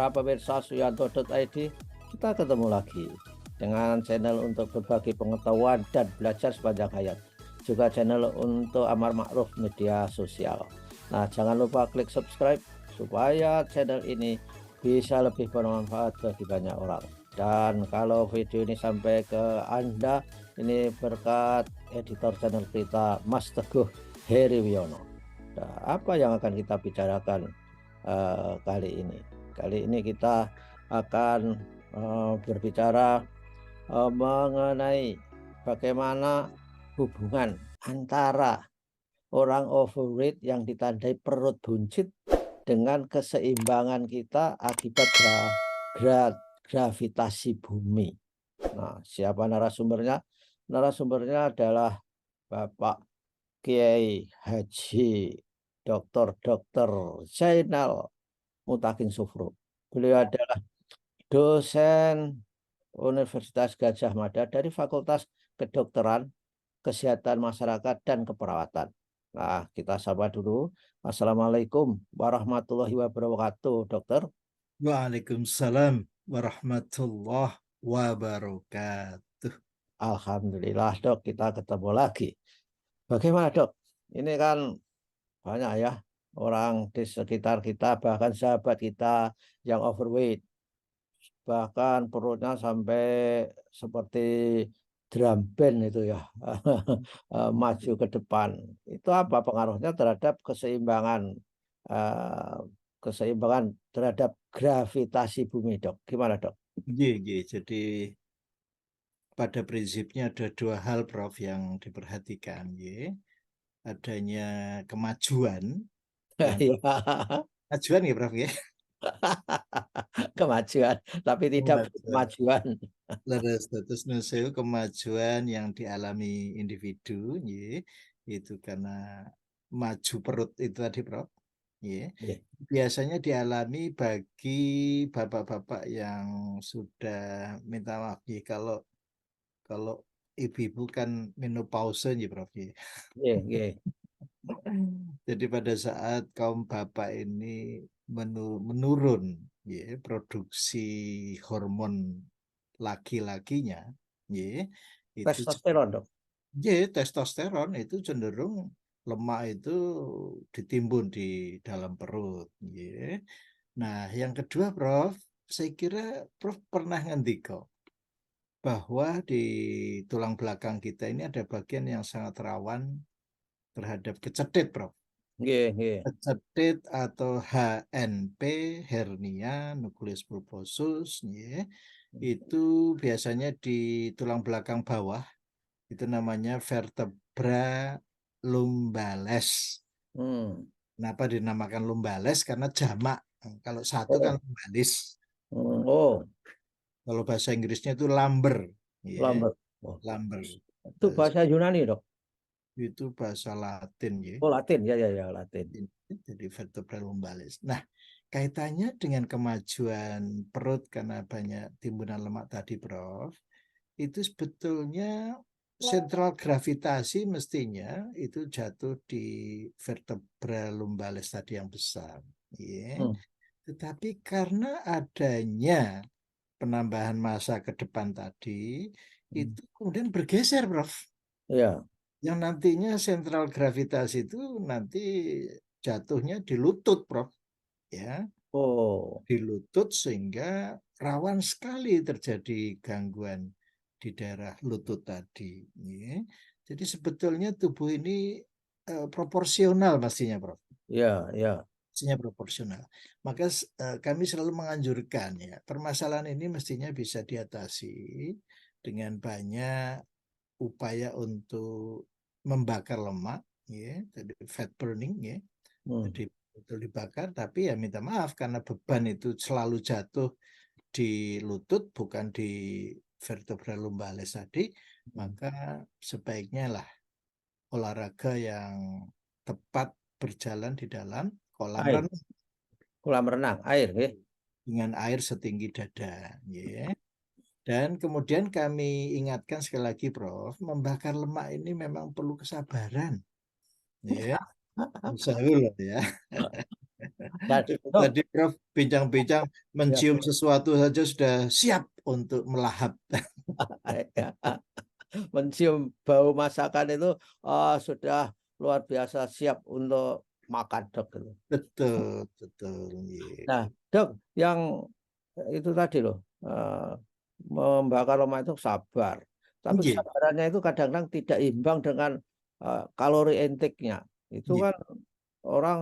para pemirsa Suyanto.id, kita ketemu lagi dengan channel untuk berbagi pengetahuan dan belajar sepanjang hayat, juga channel untuk amar ma'ruf media sosial. Nah, jangan lupa klik subscribe supaya channel ini bisa lebih bermanfaat bagi banyak orang. Dan kalau video ini sampai ke Anda, ini berkat editor channel kita, Mas Teguh Heri Wiono. Nah, apa yang akan kita bicarakan kali ini? Kali ini kita akan berbicara mengenai bagaimana hubungan antara orang overweight yang ditandai perut buncit dengan keseimbangan kita akibat gravitasi bumi. Nah, siapa narasumbernya? Narasumbernya adalah Bapak Kiai Haji Dr. Zainal Mutakin Sufro. Beliau adalah dosen Universitas Gadjah Mada dari Fakultas Kedokteran, Kesehatan Masyarakat, dan Keperawatan. Nah, kita sapa dulu. Assalamualaikum warahmatullahi wabarakatuh, dokter. Waalaikumsalam warahmatullahi wabarakatuh. Alhamdulillah, dok, kita ketemu lagi. Bagaimana, dok? Ini kan banyak ya orang di sekitar kita, bahkan sahabat kita yang overweight. Bahkan perutnya sampai seperti drum band itu ya, maju ke depan. Itu apa pengaruhnya terhadap eh, keseimbangan terhadap gravitasi bumi, dok? Gimana, dok? Jadi pada prinsipnya ada dua hal, Prof, yang diperhatikan. Adanya kemajuan, yang Ya, kemajuan ya, Prof, ya. kemajuan, tapi tidak Kemajuan. kemajuan. Status nusel kemajuan yang dialami individu, itu karena maju perut itu tadi, Prof. Ya. Biasanya dialami bagi bapak-bapak yang sudah, minta maaf kalau kalau ibu-ibu kan menopause ya, Prof. Ya, ya. Jadi pada saat kaum bapak ini menurun, produksi hormon laki-lakinya, itu Testosteron, dok. testosteron itu cenderung lemak itu ditimbun di dalam perut. Nah, yang kedua, Prof, saya kira Prof pernah ngendiko bahwa di tulang belakang kita ini ada bagian yang sangat rawan terhadap kecetit, Prof. Ya, ya. Kecetit atau HNP, hernia nukleus pulposus, itu biasanya di tulang belakang bawah, itu namanya vertebra lumbales. Hmm. Kenapa dinamakan lumbales? Karena jamak. Kalau satu kan Oh. lumbalis. Oh, Kalau bahasa Inggrisnya itu lumber. lambat. Oh. Lumber. Itu bahasa Yunani, dok. Itu bahasa Latin. Oh, Latin, ya, ya, ya, Latin. Jadi vertebra lumbalis. Nah, kaitannya dengan kemajuan perut karena banyak timbunan lemak tadi, Prof, itu sebetulnya sentral gravitasi mestinya itu jatuh di vertebra lumbalis tadi yang besar. Hmm. Tetapi karena adanya penambahan massa ke depan tadi, itu kemudian bergeser, Prof. Ya. Yang nantinya sentral gravitasi itu nanti jatuhnya di lutut, Prof. Ya, Oh, di lutut, sehingga rawan sekali terjadi gangguan di daerah lutut tadi. Jadi sebetulnya tubuh ini proporsional pastinya, Prof. ya, ya. Mestinya proporsional. Maka kami selalu menganjurkan, ya, permasalahan ini mestinya bisa diatasi dengan banyak upaya untuk membakar lemak, jadi fat burning, Hmm. jadi betul dibakar. Tapi ya minta maaf karena beban itu selalu jatuh di lutut bukan di vertebra lumbalis tadi, maka sebaiknya lah olahraga yang tepat berjalan di dalam kolam Air, renang kolam renang, air, ya. dengan air setinggi dada, Dan kemudian kami ingatkan sekali lagi, Prof, membakar lemak ini memang perlu kesabaran, ya. Usaha loh, ya. Dan Dok, Tadi Prof bincang-bincang ya, mencium sesuatu saja sudah siap untuk melahap. mencium bau masakan itu sudah luar biasa siap untuk makan Dok. Gitu. Betul, betul. Iya. Nah, Dok, yang itu tadi loh, membakar lemak itu sabar. Tapi Iya, kesabarannya itu kadang-kadang tidak imbang dengan kalori intake-nya. Itu iya, kan orang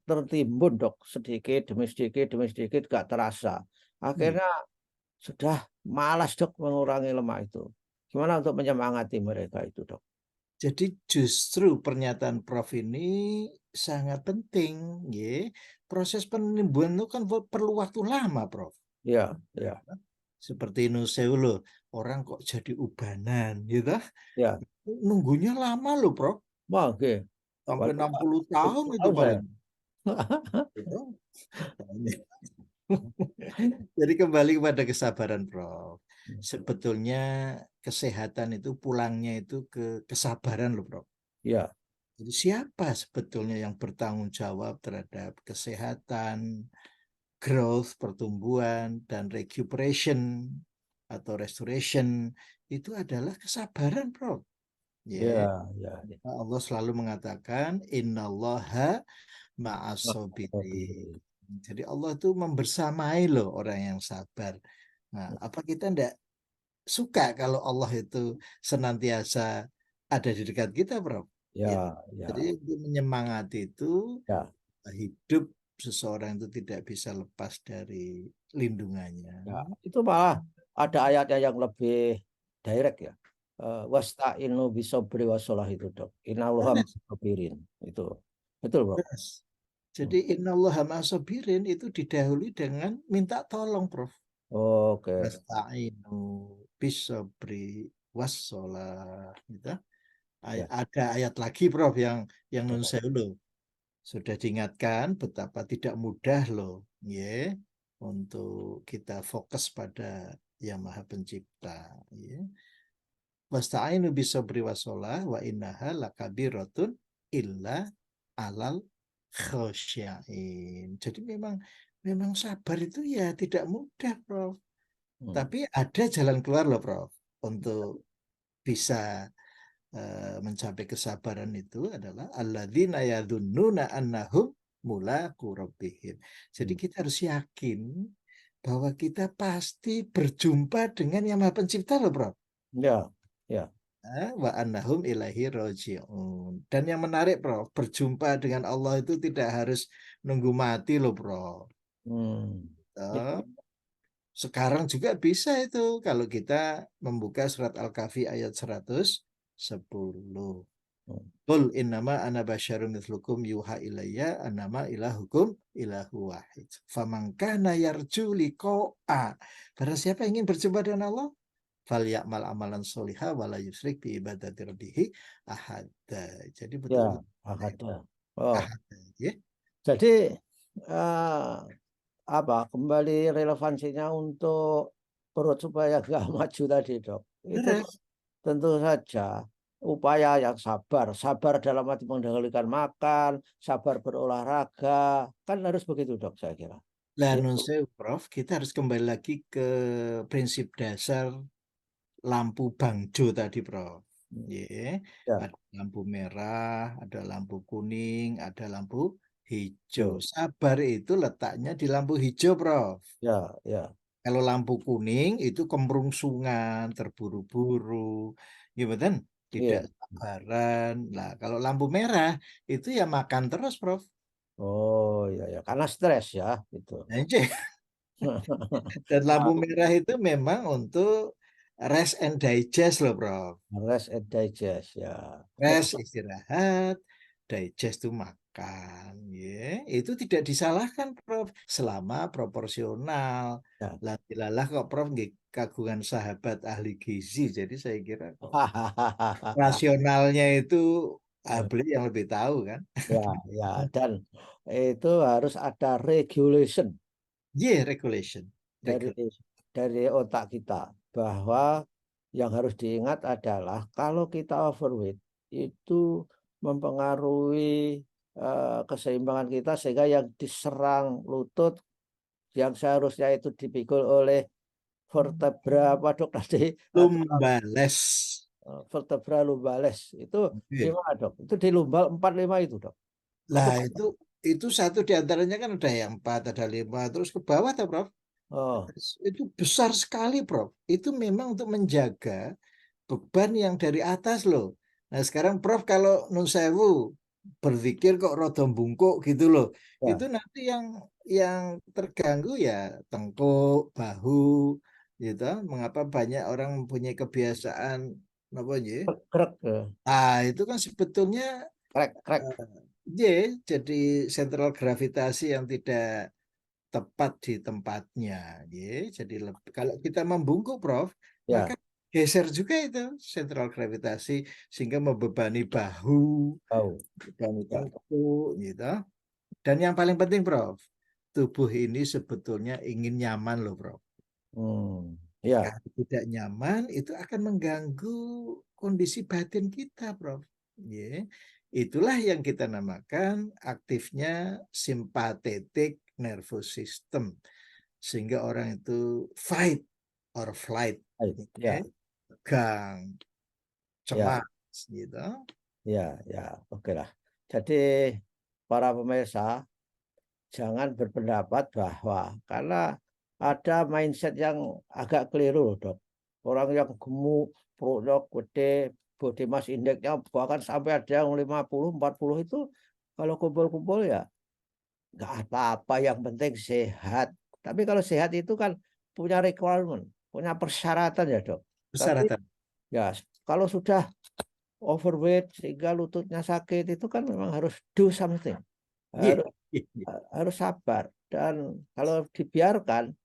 tertimbun Dok, sedikit demi sedikit gak terasa. iya. Akhirnya sudah malas Dok mengurangi lemak itu. Gimana untuk menyemangati mereka itu Dok? Jadi justru pernyataan Prof ini sangat penting, ya. Proses penimbunan itu kan perlu waktu lama, Prof. Ya, ya, Seperti Nuseulo, orang kok jadi ubanan, gitu. ya. Nunggunya lama loh, Prof. Wah, oke. Sampai Waduh, 60 tahun itu tahu saya. paling. Gitu. Jadi kembali kepada kesabaran, Prof. Sebetulnya kesehatan itu pulangnya itu ke kesabaran loh, Prof. Ya, Jadi siapa sebetulnya yang bertanggung jawab terhadap kesehatan, growth, pertumbuhan, dan recuperation atau restoration itu adalah kesabaran, Prof. Ya, ya, ya, ya. Allah selalu mengatakan innallaha Nah, ma'as-sabirin. oke. Jadi Allah itu membersamai loh orang yang sabar. Nah, apa kita enggak suka kalau Allah itu senantiasa ada di dekat kita, Bro? Gitu. Ya, Jadi ya, untuk menyemangati itu ya, hidup seseorang itu tidak bisa lepas dari lindungannya. ya. Itu malah ada ayatnya yang lebih direct ya. Wasta'inu bisobri wasolah itu Dok. Innallaha Beres, ma'as-sabirin. Itu. Betul, Bro. beres. Hmm. Jadi innallaha ma'as-sabirin itu didahului dengan minta tolong, Prof. Oke. Wasta'inu bisobri wassalah. Gitu. Ya, Ada ayat lagi, Prof, yang nun ya, sewu loh. Sudah diingatkan betapa tidak mudah loh, ya, untuk kita fokus pada Yang Maha Pencipta, ya. Wasta'inu bisabri wasolah wa innaha lakabiratun illa alal khosyain. Jadi memang sabar itu ya tidak mudah, Prof. hmm. Tapi ada jalan keluar loh, Prof. Untuk bisa mencapai kesabaran itu adalah alladzina yadhunnuna annahum mulaqu rabbihim. Jadi Hmm. kita harus yakin bahwa kita pasti berjumpa dengan Yang Maha Pencipta loh, Bro. Ya, ya. Wa annahum ilaihi roji'un. Dan yang menarik, Bro, berjumpa dengan Allah itu tidak harus nunggu mati loh, Bro. Hmm. Itu. Eh, Sekarang juga bisa itu kalau kita membuka surat Al-Kahfi ayat 110. Hmm. Qul innama ana basyarum mithlukum yuha ilayya annama ilahukum ilahu wahid. Faman kana yarju liqa'a. Barang siapa yang ingin berjumpa dengan Allah, falyamal amalan solihah wala yusrik bi ibadati rabbihi ahada. Jadi Ya, betul-betul ada. Oh, ahada, ya. jadi eh, apa kembali relevansinya untuk perut supaya nggak maju tadi Dok. Itu Terus, tentu saja upaya yang sabar, sabar dalam arti mengendalikan makan, sabar berolahraga, kan harus begitu Dok saya kira. lah nun Itu sewu, Prof, kita harus kembali lagi ke prinsip dasar lampu bangjo tadi, Prof. Ya, ya, ada lampu merah, ada lampu kuning, ada lampu hijau. yo, Sabar itu letaknya di lampu hijau, Prof. ya, ya, Kalau lampu kuning itu kemerungsungan, terburu-buru, gitu kan? Tidak iya. sabaran. Nah, kalau lampu merah itu ya makan terus, Prof. Oh ya ya karena stres ya itu. Nah, dan lampu merah itu memang untuk rest and digest loh, Prof. Rest and digest ya. Rest istirahat, digest itu makan, ya. Itu tidak disalahkan, Prof, selama proporsional. Ya. Lalah kok Prof nggih kagungan sahabat ahli gizi, jadi saya kira kok rasionalnya itu beliau yang lebih tahu kan. Ya, ya, dan itu harus ada regulation Yeah, regulation, dari regulation. otak kita bahwa yang harus diingat adalah kalau kita overweight itu mempengaruhi keseimbangan kita sehingga yang diserang lutut yang seharusnya itu dipikul oleh vertebra apa dok tadi? Lumbales. Vertebra lumbales itu Oke. gimana dok? Itu di lumbal 45 itu dok? Atau Lah itu satu di antaranya kan ada yang 4, ada 5, terus ke bawah tuh, Prof. oh Itu besar sekali, Prof. Itu memang untuk menjaga beban yang dari atas loh. Nah, sekarang Prof kalau nun sewu berpikir kok rodo bungkuk gitu loh. ya Itu nanti yang terganggu ya tengkuk, bahu gitu. Mengapa banyak orang mempunyai kebiasaan apa ya? krek Ah, itu kan sebetulnya krek krek. ya, jadi sentral gravitasi yang tidak tepat di tempatnya. Ya, jadi kalau kita membungkuk, Prof, maka Ya geser juga itu sentral gravitasi sehingga membebani bahu, tahu membebani tengkuk, gitu. Dan yang paling penting, Prof, tubuh ini sebetulnya ingin nyaman loh, Prof. ya Kalau tidak nyaman, itu akan mengganggu kondisi batin kita, Prof. Ya. Itulah yang kita namakan aktifnya simpatetik nervous system. Sehingga orang itu fight or flight. ya Ya. Tegang, ya cemas, gitu. ya oke lah. Jadi para pemirsa jangan berpendapat bahwa karena ada mindset yang agak keliru, Dok. Orang yang gemuk, perutnya gede, body mass index-nya bahkan sampai ada yang 50, 40 itu kalau kumpul-kumpul ya nggak apa-apa, yang penting sehat. Tapi kalau sehat itu kan punya requirement, punya persyaratan ya, Dok. Tapi Persyaratan. ya kalau sudah overweight sehingga lututnya sakit itu kan memang harus do something. Iya, Harus iya, iya. harus sabar dan kalau dibiarkan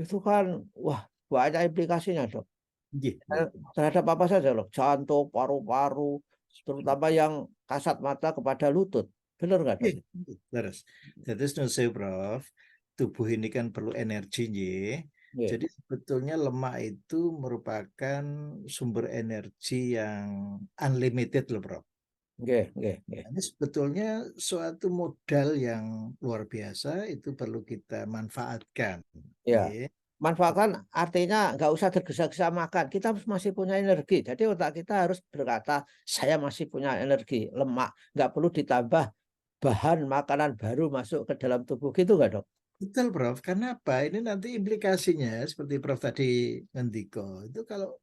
itu kan wah banyak implikasinya dok. Iya, iya. Terhadap apa saja loh, jantung, paru-paru, terutama yang kasat mata kepada lutut, benar nggak Iya, dok? iya. Terus, jadi menurut saya, Prof, tubuh ini kan perlu energi, ya. Iya, Jadi sebetulnya lemak itu merupakan sumber energi yang unlimited loh, Prof. iya, iya, iya. Ini sebetulnya suatu modal yang luar biasa itu perlu kita manfaatkan. Iya. Ya. Manfaatkan artinya nggak usah tergesa-gesa makan. Kita masih punya energi. Jadi otak kita harus berkata, saya masih punya energi, lemak. Nggak perlu ditambah bahan makanan baru masuk ke dalam tubuh gitu nggak dok? Betul, Prof. Karena apa? Ini nanti implikasinya seperti Prof tadi ngendiko. Itu kalau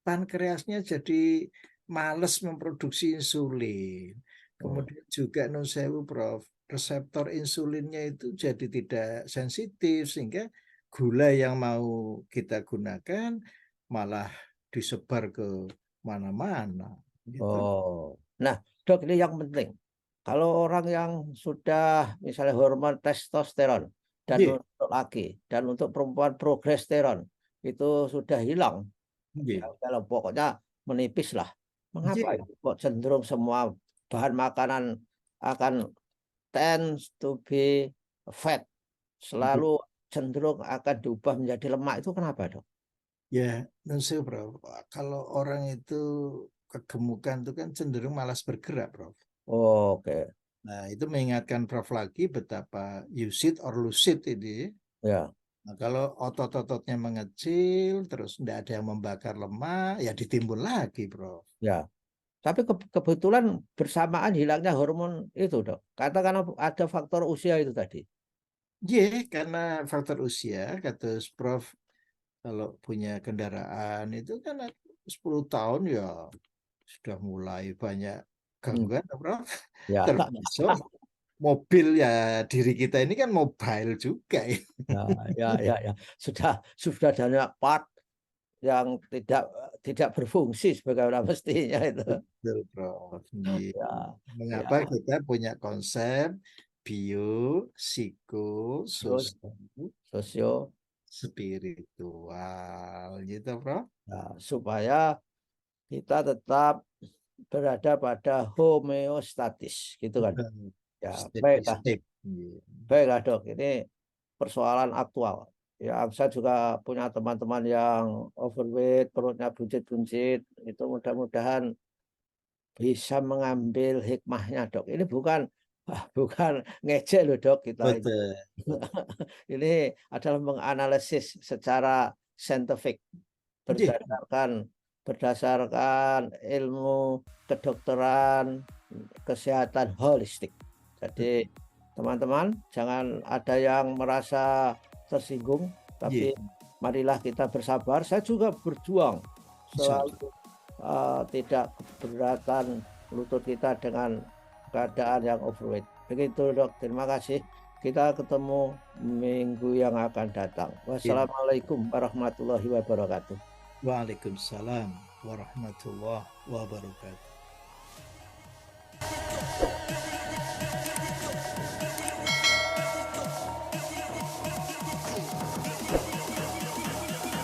pankreasnya jadi males memproduksi insulin. Hmm. Kemudian juga non sewu, Prof, reseptor insulinnya itu jadi tidak sensitif sehingga gula yang mau kita gunakan malah disebar ke mana-mana gitu. Oh, nah dok ini yang penting. Kalau orang yang sudah misalnya hormon testosteron dan Iya, untuk laki dan untuk perempuan progesteron itu sudah hilang, ya iya, kalau pokoknya menipis lah. Mengapa iya, itu kok cenderung semua bahan makanan akan tends to be fat, iya. selalu cenderung akan diubah menjadi lemak itu kenapa dok? Ya, non sewu, Prof. Kalau orang itu kegemukan itu kan cenderung malas bergerak, Prof. Oke, Nah, itu mengingatkan Prof lagi betapa use it or lose it ini. ya, Nah, kalau otot-ototnya mengecil, terus tidak ada yang membakar lemak, ya ditimbun lagi, Prof. ya. Tapi kebetulan bersamaan hilangnya hormon itu, Dok. Katakan ada faktor usia itu tadi. Ya, karena faktor usia, kata Prof, kalau punya kendaraan itu kan 10 tahun ya sudah mulai banyak Hmm. gangguan, Prof. Ya, Termasuk mobil ya, diri kita ini kan mobile juga ya. ya, ya. Sudah banyak part yang tidak berfungsi sebagaimana mestinya itu. Betul, Prof. Iya. Ya, Mengapa ya. kita punya konsep bio, psiko, Terus sosial, sosio, spiritual gitu, Prof. ya, supaya kita tetap berada pada homeostatis, gitu kan? Ya, Step by baiklah, step. Iya. baiklah dok. Ini persoalan aktual. Ya, saya juga punya teman-teman yang overweight, perutnya buncit-buncit. Itu mudah-mudahan bisa mengambil hikmahnya, dok. Ini bukan Bukan ngejek loh dok kita ini. Betul. Ini adalah menganalisis secara saintifik Nggih, berdasarkan berdasarkan ilmu kedokteran kesehatan holistik. Jadi betul. teman-teman jangan ada yang merasa tersinggung, Nggih, tapi marilah kita bersabar. Saya juga berjuang insyaallah. selalu tidak keberatan lutut kita dengan keadaan yang overweight. Begitu dok, terima kasih. Kita ketemu minggu yang akan datang. Iya. Wassalamualaikum warahmatullahi wabarakatuh. Waalaikumsalam warahmatullahi wabarakatuh.